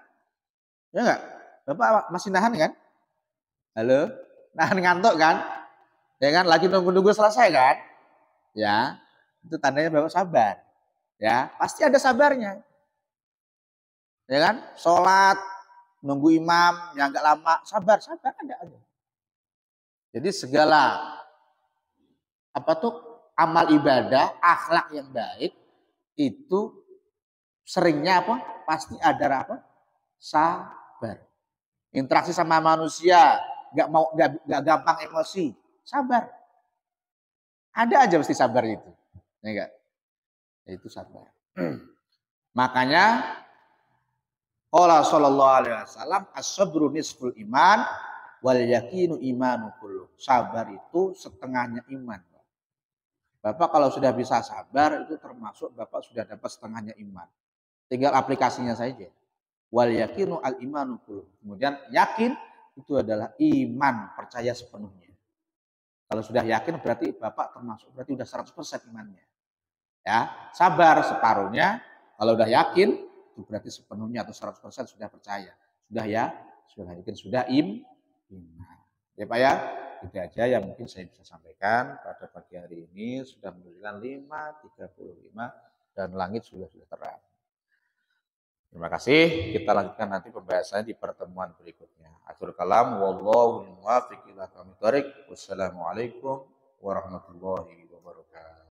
Ya enggak? Bapak masih nahan kan? Halo? Nahan ngantuk kan? Ya kan? Lagi nunggu-nunggu selesai kan? Ya. Itu tandanya Bapak sabar. Ya, pasti ada sabarnya. Ya kan? Sholat, nunggu imam yang agak lama, sabar ada aja. Jadi segala apa tuh amal ibadah, akhlak yang baik itu seringnya apa? Pasti ada apa? Sabar. Interaksi sama manusia, nggak gampang emosi, sabar. Ada aja mesti sabar itu, ya enggak? Itu sabar. Makanya qala sallallahu alaihi wasallam as-sabru nisful iman wal yakinu imanu kullu. Sabar itu setengahnya iman. Bapak kalau sudah bisa sabar itu termasuk Bapak sudah dapat setengahnya iman. Tinggal aplikasinya saja. Wal yakinu al imanu kullu. Kemudian yakin itu adalah iman, percaya sepenuhnya. Kalau sudah yakin berarti Bapak termasuk berarti udah 100% imannya. Ya, sabar separuhnya. Kalau udah yakin itu berarti sepenuhnya atau 100% sudah percaya. Sudah ya, sudah yakin, sudah iman. Ya Pak ya, itu aja yang mungkin saya bisa sampaikan pada pagi hari ini. Sudah menunjukkan 5.35 dan langit sudah terang. Terima kasih. Kita lanjutkan nanti pembahasannya di pertemuan berikutnya. Akhirul kalam, wallahu muwaffiq ila aqwamit thoriq. Wassalamualaikum warahmatullahi wabarakatuh.